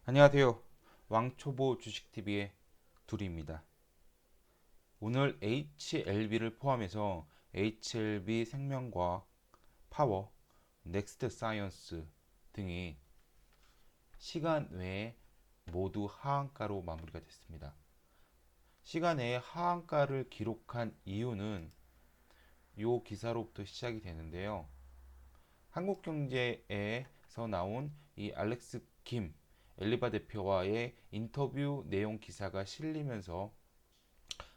안녕하세요. 왕초보 주식TV의 둘입니다. 오늘 HLB를 포함해서 HLB 생명과학, 파워, 넥스트 사이언스 등이 시간 외에 모두 하한가로 마무리가 됐습니다. 시간 외에 하한가를 기록한 이유는 이 기사로부터 시작이 되는데요. 한국경제에서 나온 이 알렉스 김 엘리바 대표와의 인터뷰 내용 기사가 실리면서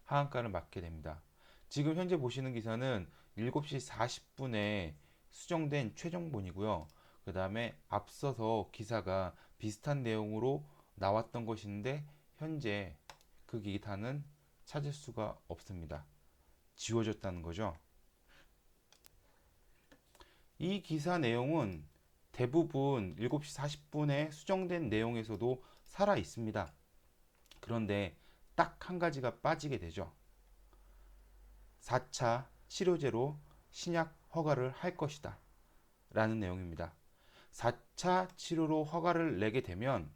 하한가를 맞게 됩니다. 지금 현재 보시는 기사는 7시 40분에 수정된 최종본이고요. 그 다음에 앞서서 기사가 비슷한 내용으로 나왔던 것인데 현재 그 기사는 찾을 수가 없습니다. 지워졌다는 거죠. 이 기사 내용은 대부분 7시 40분에 수정된 내용에서도 살아 있습니다. 그런데 딱 한 가지가 빠지게 되죠. 4차 치료제로 신약 허가를 할 것이다 라는 내용입니다. 4차 치료로 허가를 내게 되면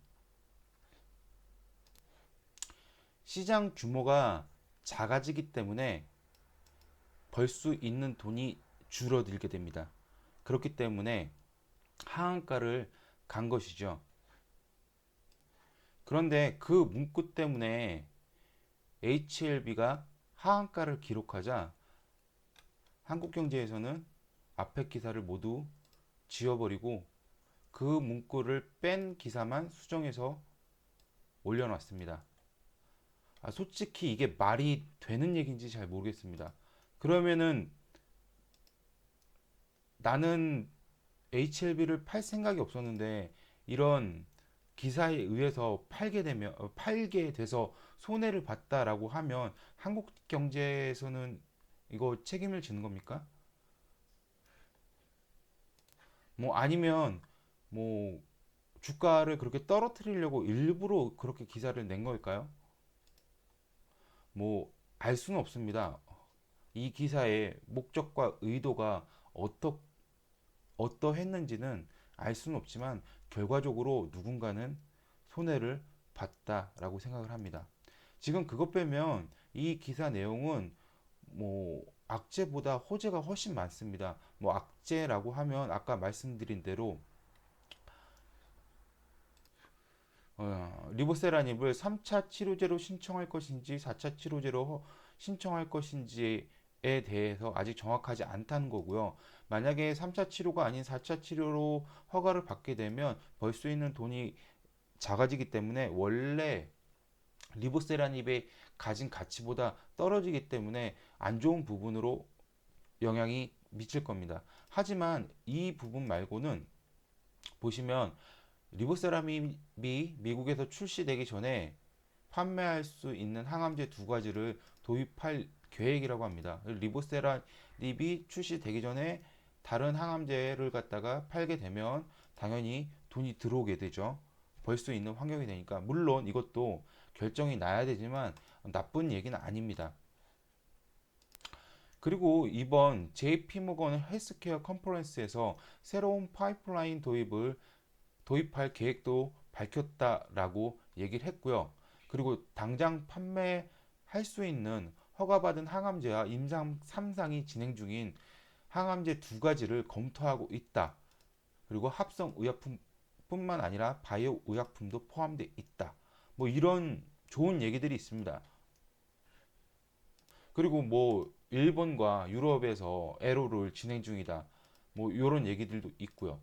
시장 규모가 작아지기 때문에 벌 수 있는 돈이 줄어들게 됩니다. 그렇기 때문에 하한가를 간 것이죠. 그런데 그 문구 때문에 HLB가 하한가를 기록하자 한국경제에서는 앞에 기사를 모두 지워버리고 그 문구를 뺀 기사만 수정해서 올려놨습니다. 솔직히 이게 말이 되는 얘기인지 잘 모르겠습니다. 그러면은 나는 HLB를 팔 생각이 없었는데 이런 기사에 의해서 팔게 돼서 손해를 봤다라고 하면 한국 경제에서는 이거 책임을 지는 겁니까? 뭐 아니면 뭐 주가를 그렇게 떨어뜨리려고 일부러 그렇게 기사를 낸 걸까요? 뭐 알 수는 없습니다. 이 기사의 목적과 의도가 어떠했는지는 알 수는 없지만 결과적으로 누군가는 손해를 봤다라고 생각을 합니다. 지금 그것 빼면 이 기사 내용은 뭐 악재보다 호재가 훨씬 많습니다. 뭐 악재라고 하면 아까 말씀드린 대로 리보세라닙을 3차 치료제로 신청할 것인지 4차 치료제로 신청할 것인지에 대해서 아직 정확하지 않다는 거고요. 만약에 3차 치료가 아닌 4차 치료로 허가를 받게 되면 벌 수 있는 돈이 작아지기 때문에 원래 리보세라닙의 가진 가치보다 떨어지기 때문에 안 좋은 부분으로 영향이 미칠 겁니다. 하지만 이 부분 말고는 보시면 리보세라믹이 미국에서 출시되기 전에 판매할 수 있는 항암제 두 가지를 도입할 계획이라고 합니다. 리보세라닙이 출시되기 전에 다른 항암제를 갖다가 팔게 되면 당연히 돈이 들어오게 되죠. 벌 수 있는 환경이 되니까. 물론 이것도 결정이 나야 되지만 나쁜 얘기는 아닙니다. 그리고 이번 JP모건 헬스케어 컨퍼런스에서 새로운 파이프라인 도입할 계획도 밝혔다라고 얘기를 했고요. 그리고 당장 판매할 수 있는 허가받은 항암제와 임상 3상이 진행 중인 항암제 두 가지를 검토하고 있다. 그리고 합성 의약품뿐만 아니라 바이오 의약품도 포함되어 있다. 뭐 이런 좋은 얘기들이 있습니다. 그리고 뭐 일본과 유럽에서 에로를 진행 중이다. 뭐 이런 얘기들도 있고요.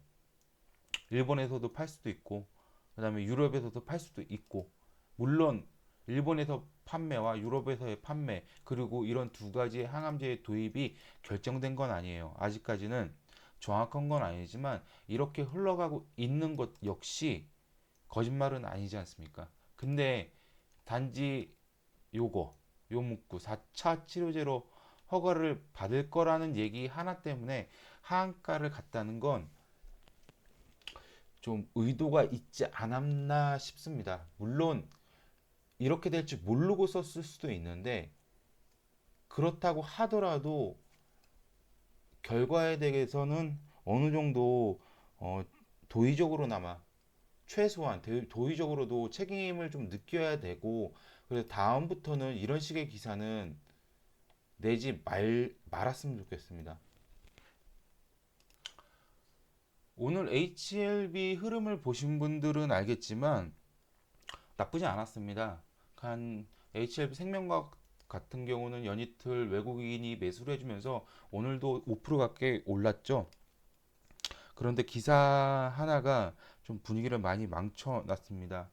일본에서도 팔 수도 있고 그다음에 유럽에서도 팔 수도 있고 물론 일본에서 판매와 유럽에서의 판매 그리고 이런 두 가지의 항암제의 도입이 결정된 건 아니에요. 아직까지는 정확한 건 아니지만 이렇게 흘러가고 있는 것 역시 거짓말은 아니지 않습니까? 근데 단지 요거 요 문구 4차 치료제로 허가를 받을 거라는 얘기 하나 때문에 하한가를 갔다는 건 좀 의도가 있지 않았나 싶습니다. 물론 이렇게 될 줄 모르고 썼을 수도 있는데 그렇다고 하더라도 결과에 대해서는 어느 정도 어, 도의적으로나마 최소한 도의적으로도 책임을 좀 느껴야 되고, 그래서 다음부터는 이런 식의 기사는 내지 말았으면 좋겠습니다. 오늘 HLB 흐름을 보신 분들은 알겠지만 나쁘지 않았습니다. 한 HLB 생명과학 같은 경우는 연이틀 외국인이 매수를 해주면서 오늘도 5% 가까이 올랐죠. 그런데 기사 하나가 좀 분위기를 많이 망쳐놨습니다.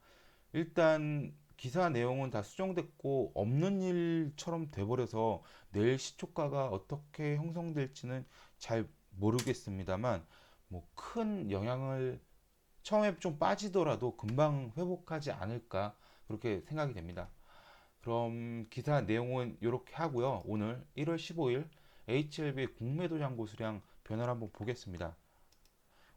일단 기사 내용은 다 수정됐고 없는 일처럼 돼버려서 내일 시초가가 어떻게 형성될지는 잘 모르겠습니다만 뭐 큰 영향을 처음에 좀 빠지더라도 금방 회복하지 않을까 그렇게 생각이 됩니다. 그럼 기사 내용은 이렇게 하고요. 오늘 1월 15일 HLB 공매도 잔고 수량 변화를 한번 보겠습니다.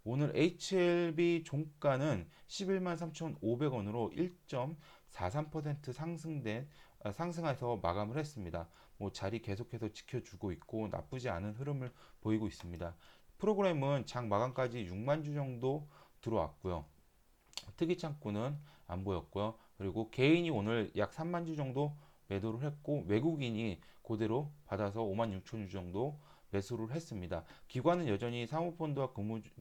오늘 HLB 종가는 11만 3,500원으로 1.43% 상승해서 마감을 했습니다. 뭐 자리 계속해서 지켜주고 있고 나쁘지 않은 흐름을 보이고 있습니다. 프로그램은 장 마감까지 6만 주 정도 들어왔고요. 특이 창구는 안 보였고요. 그리고 개인이 오늘 약 3만 주 정도 매도를 했고 외국인이 그대로 받아서 5만 6천 주 정도 매수를 했습니다. 기관은 여전히 사모펀드와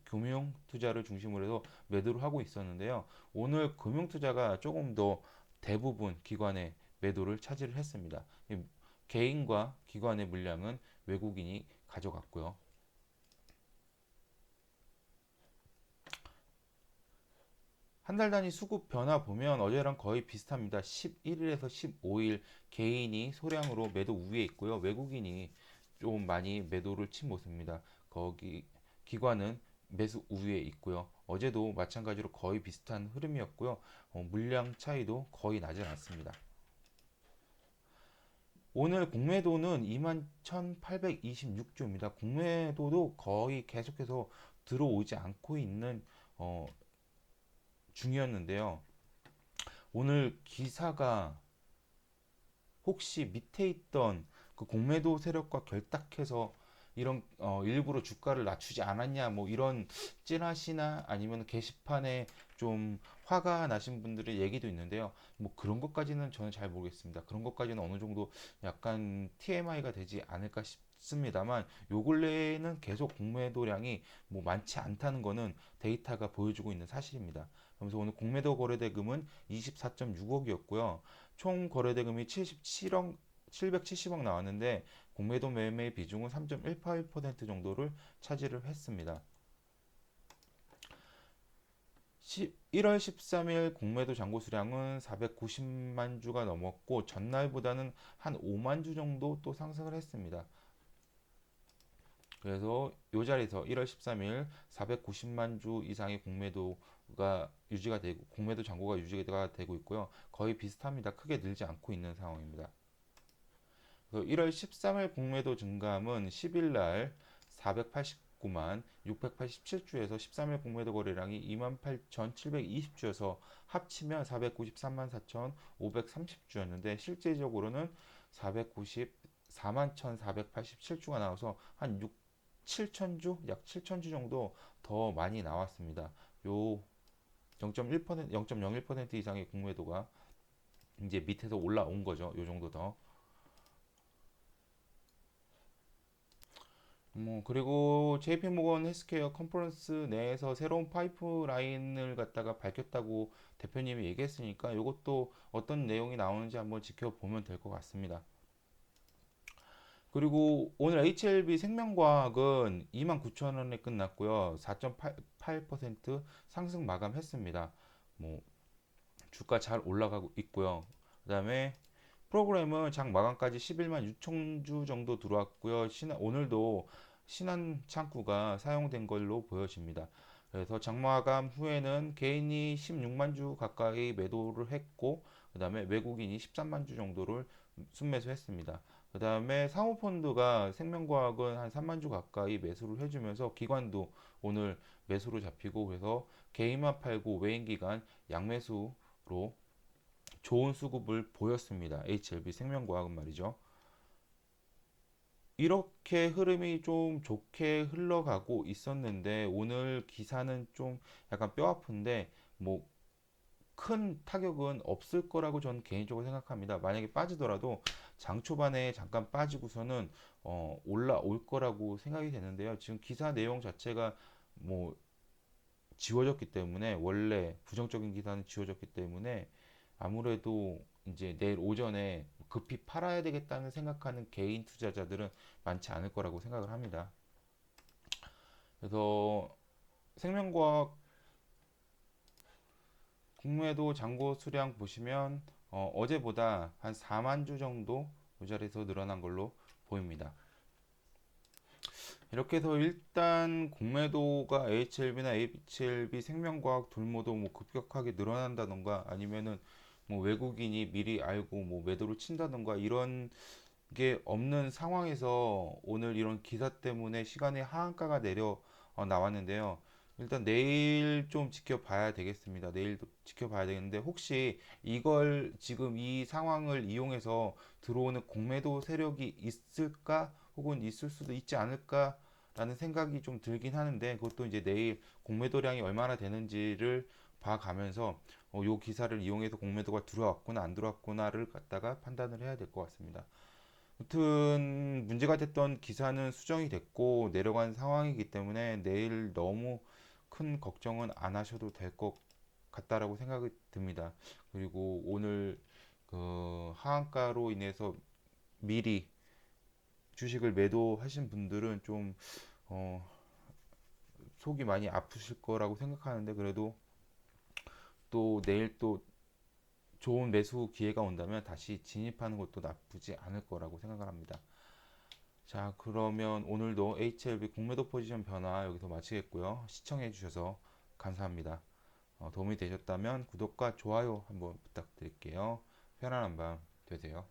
금융 투자를 중심으로 해서 매도를 하고 있었는데요. 오늘 금융 투자가 조금 더 대부분 기관의 매도를 차지를 했습니다. 개인과 기관의 물량은 외국인이 가져갔고요. 한 달 단위 수급 변화 보면 어제랑 거의 비슷합니다. 11일에서 15일 개인이 소량으로 매도 우위에 있고요. 외국인이 좀 많이 매도를 친 모습입니다. 거기 기관은 매수 우위에 있고요. 어제도 마찬가지로 거의 비슷한 흐름이었고요. 물량 차이도 거의 나지 않습니다. 오늘 공매도는 21,826주입니다. 공매도도 거의 계속해서 들어오지 않고 있는 중이었는데요. 오늘 기사가 혹시 밑에 있던 그 공매도 세력과 결탁해서 이런 일부러 주가를 낮추지 않았냐 뭐 이런 찌라시나 아니면 게시판에 좀 화가 나신 분들의 얘기도 있는데요. 뭐 그런 것까지는 저는 잘 모르겠습니다. 그런 것까지는 어느 정도 약간 TMI가 되지 않을까 싶습니다만 요 근래에는 계속 공매도량이 뭐 많지 않다는 거는 데이터가 보여주고 있는 사실입니다. 그래서 오늘 공매도 거래대금은 24.6억이었고요. 총 거래대금이 770억 나왔는데 공매도 매매 비중은 3.18% 정도를 차지를 했습니다. 1월 13일 공매도 잔고 수량은 490만 주가 넘었고 전날보다는 한 5만 주 정도 또 상승을 했습니다. 그래서 이 자리에서 1월 13일 490만 주 이상의 공매도가 유지가 되고 공매도 잔고가 유지가 되고 있고요. 거의 비슷합니다. 크게 늘지 않고 있는 상황입니다. 1월 13일 공매도 증감은 10일 날 489만 687주에서 13일 공매도 거래량이 28,720주여서 합치면 493만 4,530주였는데 실제적으로는 494만 1,487주가 나와서 한 7천주, 약 7천주 정도 더 많이 나왔습니다. 요 0.1%, 0.01% 이상의 공매도가 이제 밑에서 올라온 거죠. 요 정도 더. 그리고 JP모건 헬스케어 컨퍼런스 내에서 새로운 파이프라인을 갖다가 밝혔다고 대표님이 얘기했으니까 이것도 어떤 내용이 나오는지 한번 지켜보면 될 것 같습니다. 그리고 오늘 HLB 생명과학은 29,000원에 끝났고요. 4.88% 상승 마감했습니다. 뭐 주가 잘 올라가고 있고요. 그다음에 프로그램은 장 마감까지 11만 6천 주 정도 들어왔고요. 오늘도 신한 창구가 사용된 걸로 보여집니다. 그래서 장마감 후에는 개인이 16만 주 가까이 매도를 했고, 그 다음에 외국인이 13만 주 정도를 순매수했습니다. 그 다음에 사모펀드가 생명과학은 한 3만 주 가까이 매수를 해주면서 기관도 오늘 매수로 잡히고 그래서 개인만 팔고 외인기관 양매수로 좋은 수급을 보였습니다. HLB 생명과학은 말이죠. 이렇게 흐름이 좀 좋게 흘러가고 있었는데 오늘 기사는 좀 약간 뼈 아픈데 뭐 큰 타격은 없을 거라고 저는 개인적으로 생각합니다. 만약에 빠지더라도 장 초반에 잠깐 빠지고서는 올라올 거라고 생각이 되는데요. 지금 기사 내용 자체가 뭐 지워졌기 때문에, 원래 부정적인 기사는 지워졌기 때문에 아무래도 이제 내일 오전에 급히 팔아야 되겠다는 생각하는 개인 투자자들은 많지 않을 거라고 생각을 합니다. 그래서 생명과학 국내도 잔고 수량 보시면 어제보다 한 4만 주 정도 이 자리에서 늘어난 걸로 보입니다. 이렇게 해서 일단 공매도가 HLB나 HLB 생명과학 둘 모두 뭐 급격하게 늘어난다던가, 아니면은 뭐 외국인이 미리 알고 뭐 매도를 친다던가, 이런 게 없는 상황에서 오늘 이런 기사 때문에 시간의 하한가가 내려 나왔는데요. 일단 내일 좀 지켜봐야 되겠습니다. 내일도 지켜봐야 되겠는데, 혹시 이걸 지금 이 상황을 이용해서 들어오는 공매도 세력이 있을까, 혹은 있을 수도 있지 않을까라는 생각이 좀 들긴 하는데, 그것도 이제 내일 공매도량이 얼마나 되는지를 봐가면서 요 기사를 이용해서 공매도가 들어왔구나 안 들어왔구나를 갖다가 판단을 해야 될 것 같습니다. 아무튼 문제가 됐던 기사는 수정이 됐고 내려간 상황이기 때문에 내일 너무 큰 걱정은 안 하셔도 될 것 같다라고 생각이 듭니다. 그리고 오늘 그 하한가로 인해서 미리 주식을 매도하신 분들은 좀 어, 속이 많이 아프실 거라고 생각하는데, 그래도 또 내일 또 좋은 매수 기회가 온다면 다시 진입하는 것도 나쁘지 않을 거라고 생각을 합니다. 자, 그러면 오늘도 HLB 공매도 포지션 변화 여기서 마치겠고요. 시청해 주셔서 감사합니다. 도움이 되셨다면 구독과 좋아요 한번 부탁드릴게요. 편안한 밤 되세요.